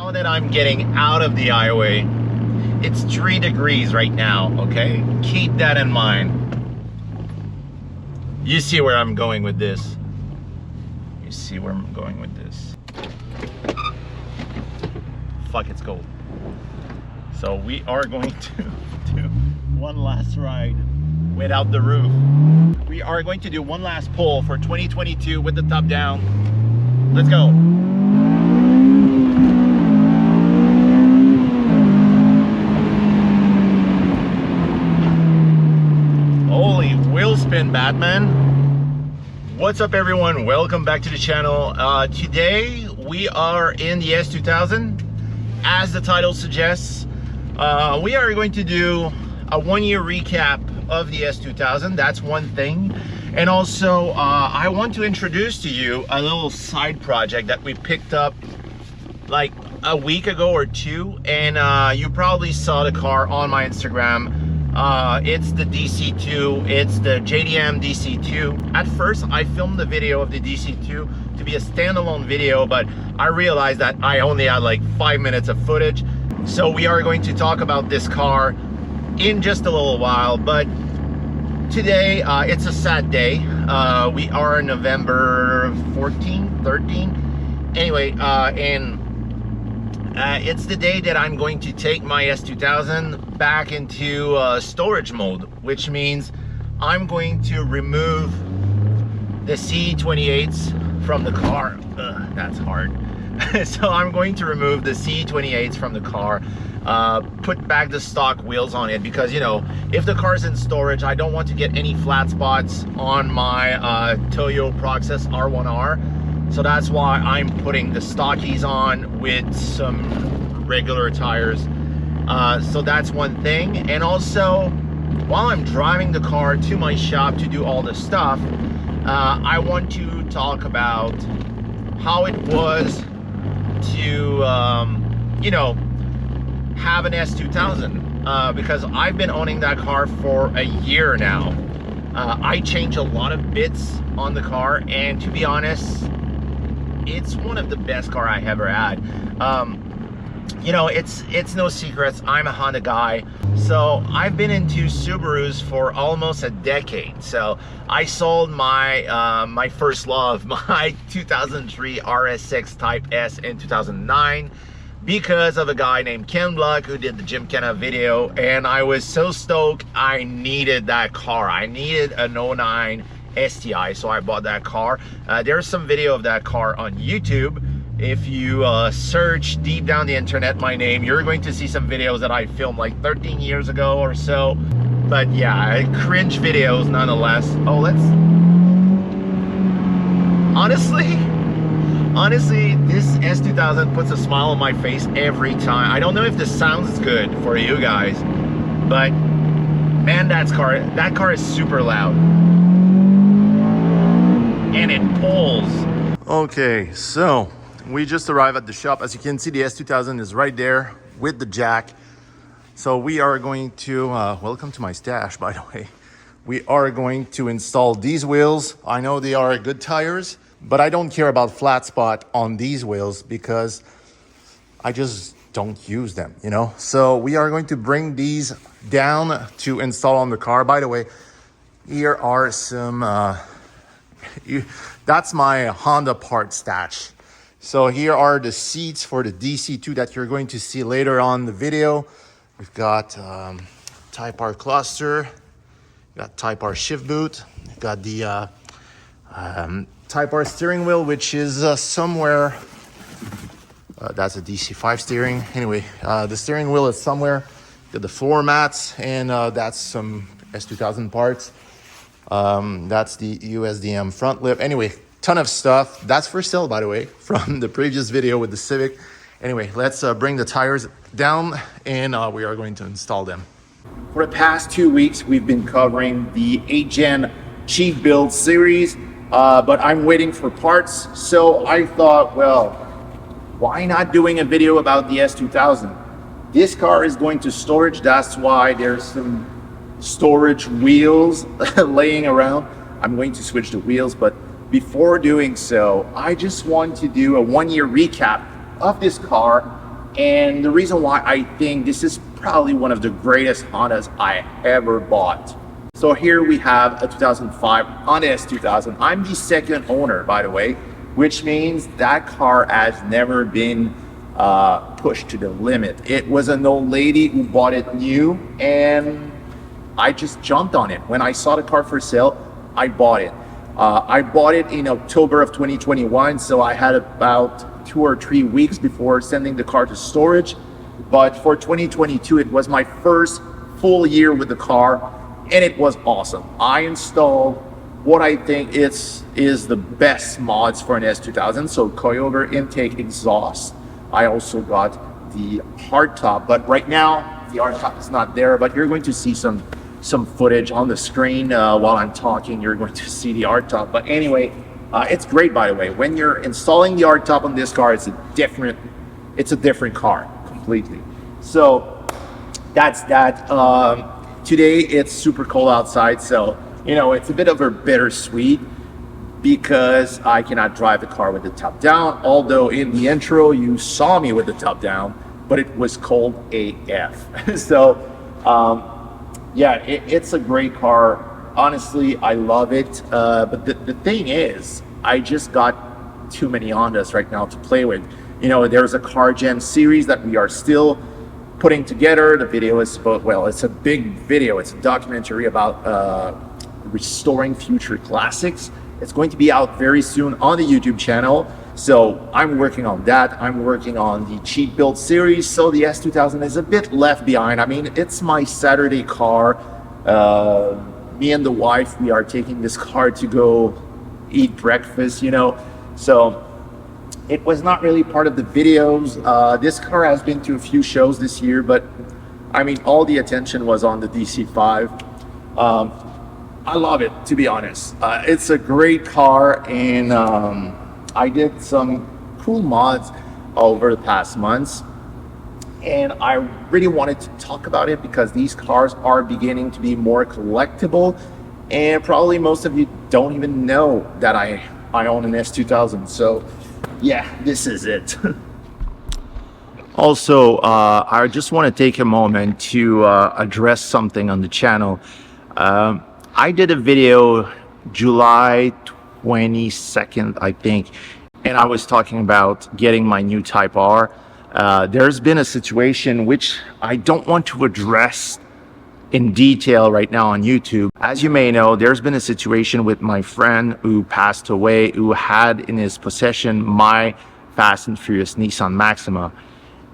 now that I'm getting out of the highway, it's 3 degrees right now, okay? Keep that in mind. You see where I'm going with this. You see where I'm going with this. Fuck, it's cold. So we are going to do one last ride without the roof. We are going to do one last pull for 2022 with the top down. Let's go. Holy wheel spin, Batman. What's up, everyone? Welcome back to the channel. Today we are in the S2000. As the title suggests, we are going to do a 1-year recap of the S2000. That's one thing. And also I want to introduce to you a little side project that we picked up like a week ago or two, and you probably saw the car on my Instagram. It's the DC2. It's the JDM DC2. At first I filmed the video of the DC2 to be a standalone video, but I realized that I only had like 5 minutes of footage. So we are going to talk about this car in just a little while, but today it's a sad day. We are November 14, 13. Anyway, it's the day that I'm going to take my S2000 back into storage mode, which means I'm going to remove the C28s from the car. Ugh, that's hard. So I'm going to remove the C28s from the car, put back the stock wheels on it, because, you know, if the car's in storage, I don't want to get any flat spots on my Toyo Proxys R1R. So that's why I'm putting the stockies on with some regular tires. So that's one thing. And also, while I'm driving the car to my shop to do all this stuff, I want to talk about how it was to you know, have an S2000, because I've been owning that car for a year now. I changed a lot of bits on the car, and to be honest, it's one of the best car I ever had. You know, it's no secrets, I'm a Honda guy, so I've been into Subarus for almost a decade. So I sold my my first love, my 2003 RS6 Type S in 2009, because of a guy named Ken Block who did the Gymkhana video, and I was so stoked. I needed that car. I needed an 09 STI, so I bought that car. There's some video of that car on YouTube. If you search deep down the internet my name, you're going to see some videos that I filmed like 13 years ago or so. But yeah, cringe videos nonetheless. Oh, let's... Honestly, this S2000 puts a smile on my face every time. I don't know if this sounds good for you guys, but man, that car is super loud. And it pulls. Okay, so we just arrived at the shop. As you can see, the S2000 is right there with the jack. So we are going to, welcome to my stash, by the way. We are going to install these wheels. I know they are good tires, but I don't care about flat spot on these wheels because I just don't use them, you know? So we are going to bring these down to install on the car. By the way, here are some, that's my Honda part stash. So here are the seats for the DC2 that you're going to see later on the video. We've got Type R cluster, got Type R shift boot, we've got the Type R steering wheel, which is somewhere, that's a DC5 steering. Anyway, the steering wheel is somewhere. Got the floor mats, and that's some S2000 parts. That's the USDM front lip. Anyway, ton of stuff. That's for sale, by the way, from the previous video with the Civic. Anyway, let's bring the tires down, and we are going to install them. For the past 2 weeks, we've been covering the 8th Gen Cheap Build series, but I'm waiting for parts. So I thought, well, why not doing a video about the S2000? This car is going to storage. That's why there's some storage wheels laying around. I'm going to switch the wheels, but before doing so, I just want to do a 1-year recap of this car And the reason why I think this is probably one of the greatest Hondas I ever bought. So here we have a 2005 Honda S2000. I'm the second owner, by the way, which means that car has never been pushed to the limit. It was an old lady who bought it new, and I just jumped on it. When I saw the car for sale, I bought it. I bought it in October of 2021, so I had about 2 or 3 weeks before sending the car to storage. But for 2022, it was my first full year with the car, and it was awesome. I installed what I think is the best mods for an S2000. So coilover intake exhaust. I also got the hardtop, but right now the hardtop is not there, but you're going to see some footage on the screen while I'm talking. You're going to see the hardtop. But anyway, it's great, by the way. When you're installing the hardtop on this car, it's a different car completely. So that's that. Today it's super cold outside, so it's a bit of a bittersweet because I cannot drive the car with the top down. Although in the intro you saw me with the top down, but it was cold AF. So yeah, it's a great car. Honestly, I love it. But the thing is, I just got too many Hondas right now to play with. There's a Car Gem series that we are still putting together. The video is, well, it's a big video. It's a documentary about restoring future classics. It's going to be out very soon on the YouTube channel. So I'm working on that. I'm working on the cheap build series. So the S2000 is a bit left behind. I mean, it's my Saturday car. Me and the wife, we are taking this car to go eat breakfast, So it was not really part of the videos. This car has been to a few shows this year, but I mean, all the attention was on the DC5. I love it, to be honest. It's a great car, and I did some cool mods over the past months, and I really wanted to talk about it because these cars are beginning to be more collectible, and probably most of you don't even know that I own an S2000. So yeah, this is it. Also, I just want to take a moment to address something on the channel. I did a video July 22nd, I think, and I was talking about getting my new Type R. There's been a situation which I don't want to address in detail right now on YouTube. As you may know, there's been a situation with my friend who passed away, who had in his possession my Fast and Furious Nissan Maxima.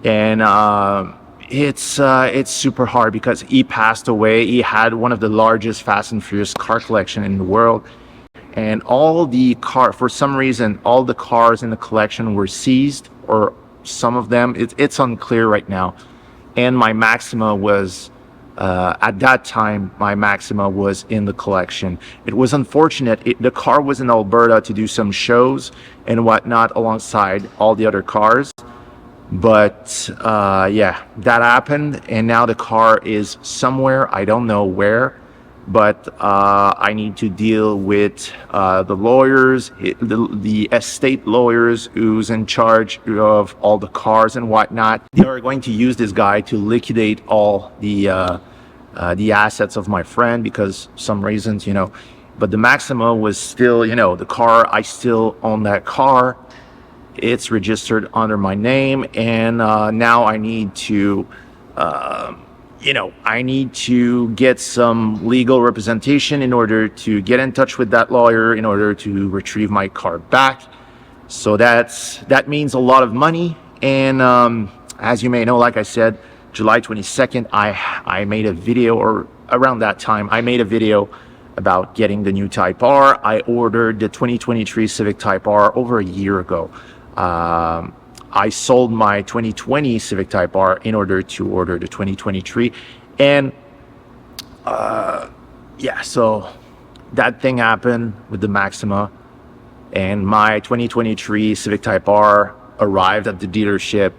And it's super hard because he passed away. He had one of the largest Fast and Furious car collection in the world, and for some reason all the cars in the collection were seized, or some of them. It's unclear right now. And my Maxima was at that time, my Maxima was in the collection. It was unfortunate. The car was in Alberta to do some shows and whatnot alongside all the other cars. But yeah, that happened, and now the car is somewhere, I don't know where, but I need to deal with the lawyers, the estate lawyers who's in charge of all the cars and whatnot. They are going to use this guy to liquidate all the assets of my friend because some reasons, but the Maxima was still, the car, I still own that car. It's registered under my name, and now I need to I need to get some legal representation in order to get in touch with that lawyer in order to retrieve my car back. So that means a lot of money. And as you may know, like I said, July 22nd, I made a video, or around that time, I made a video about getting the new Type R. I ordered the 2023 Civic Type R over a year ago. I sold my 2020 Civic Type R in order to order the 2023, and yeah, so that thing happened with the Maxima, and my 2023 Civic Type R arrived at the dealership,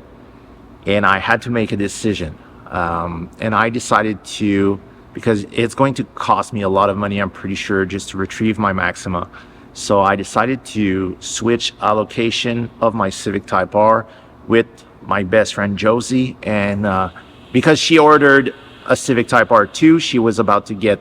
and I had to make a decision, and I decided to, because it's going to cost me a lot of money, I'm pretty sure, just to retrieve my Maxima. So I decided to switch allocation of my Civic Type R with my best friend Josie, and because she ordered a Civic Type R2, she was about to get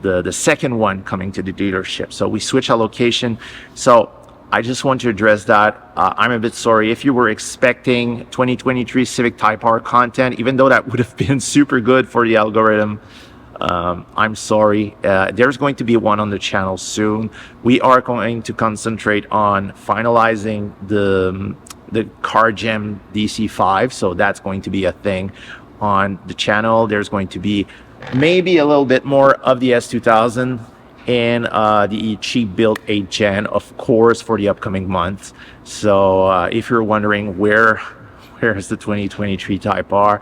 the second one coming to the dealership. So we switched our location. So I just want to address that. I'm a bit sorry if you were expecting 2023 Civic Type R content, even though that would have been super good for the algorithm. I'm sorry. There's going to be one on the channel soon. We are going to concentrate on finalizing the Car Gem DC5, so that's going to be a thing on the channel. There's going to be maybe a little bit more of the S2000 and the cheap built 8 Gen, of course, for the upcoming months. So if you're wondering where is the 2023 Type R,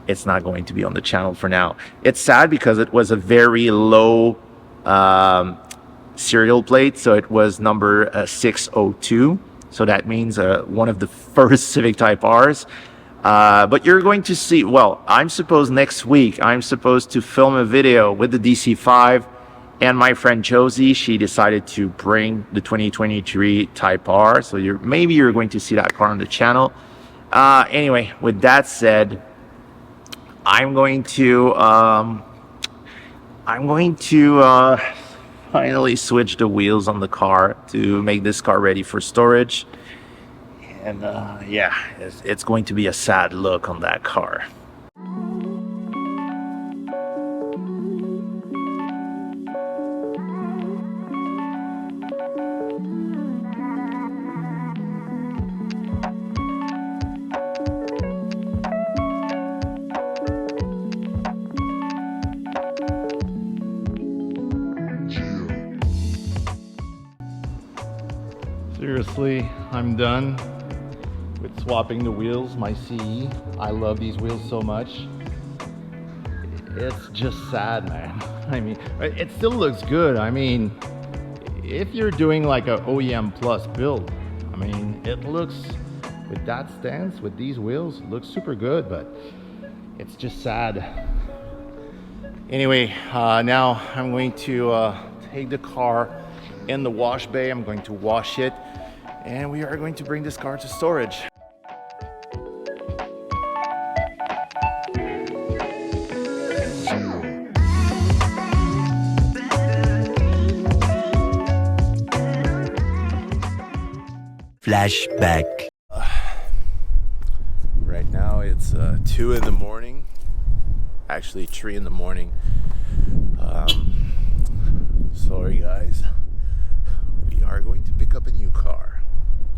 it's not going to be on the channel for now. It's sad because it was a very low serial plate, so it was number 602. So that means one of the first Civic Type R's. But you're going to see, well, next week, I'm supposed to film a video with the DC5, and my friend Josie, she decided to bring the 2023 Type R. So maybe you're going to see that car on the channel. Anyway, with that said, I'm going to finally switch the wheels on the car to make this car ready for storage. And yeah, it's going to be a sad look on that car. Seriously, I'm done with swapping the wheels, my CE. I love these wheels so much. It's just sad, man. I mean, it still looks good. I mean, if you're doing like a OEM plus build, I mean, it looks, with that stance, with these wheels, it looks super good, but it's just sad. Anyway, now I'm going to take the car in the wash bay. I'm going to wash it, and we are going to bring this car to storage. Flashback. Right now it's 2 in the morning, actually 3 in the morning. Sorry guys, we are going to pick up a new car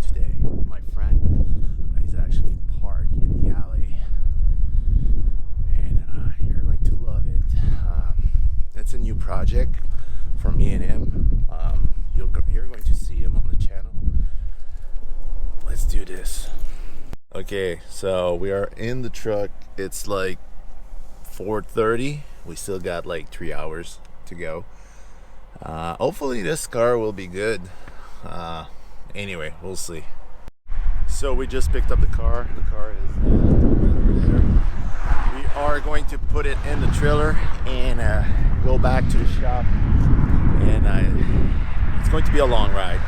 today. My friend is actually parked in the alley, and you're going to love it. It's a new project for me and him. You're going to see him on the channel. Let's do this. Okay, so we are in the truck. It's like 4:30. We still got like 3 hours to go. Hopefully this car will be good. Anyway, we'll see. So we just picked up the car. The car is over there. We are going to put it in the trailer and go back to the shop. And it's going to be a long ride.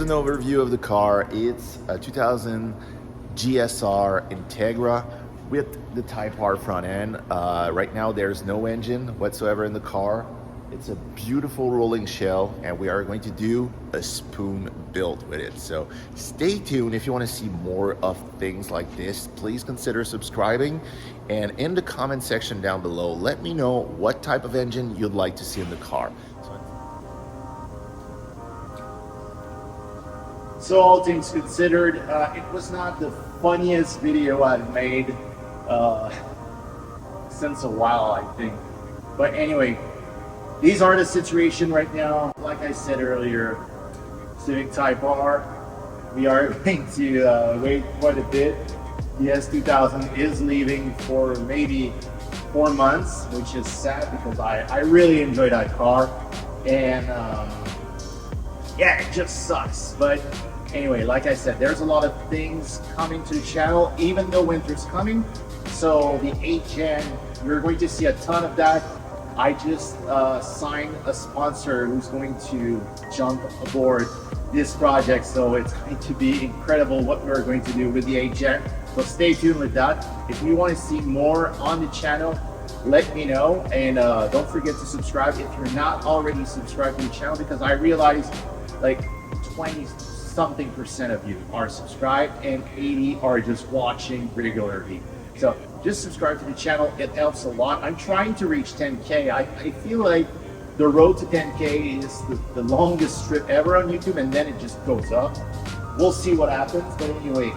an overview of the car. It's a 2000 GSR Integra with the Type R front end. Right now there's no engine whatsoever in the car. It's a beautiful rolling shell, and we are going to do a spoon build with it. So stay tuned. If you want to see more of things like this, please consider subscribing. And in the comment section down below, let me know what type of engine you'd like to see in the car. So all things considered, it was not the funniest video I've made since a while, I think. But anyway, these are the situation right now. Like I said earlier, Civic Type R, we are going to wait quite a bit. The S2000 is leaving for maybe 4 months, which is sad because I really enjoy that car. And yeah, it just sucks. But anyway, like I said, there's a lot of things coming to the channel, even though winter's coming. So the 8th gen, you're going to see a ton of that. I just signed a sponsor who's going to jump aboard this project, so it's going to be incredible what we're going to do with the 8th gen. So stay tuned with that. If you want to see more on the channel, let me know, and don't forget to subscribe if you're not already subscribed to the channel, because I realize like 20-something% of you are subscribed and 80 are just watching regularly. So just subscribe to the channel, it helps a lot. I'm trying to reach 10K. I feel like the road to 10K is the longest trip ever on YouTube, and then it just goes up. We'll see what happens, but anyway,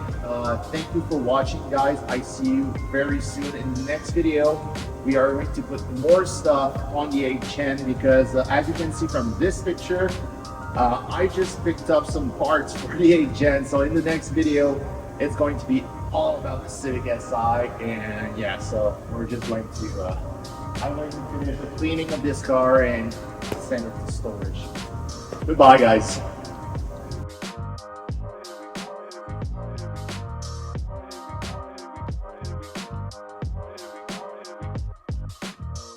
thank you for watching, guys. I see you very soon in the next video. We are going to put more stuff on the 8th gen because as you can see from this picture, I just picked up some parts for the 8th gen. So in the next video, it's going to be all about the Civic Si, and yeah, so we're just going to I'm going to finish the cleaning of this car and send it to storage. Goodbye, guys.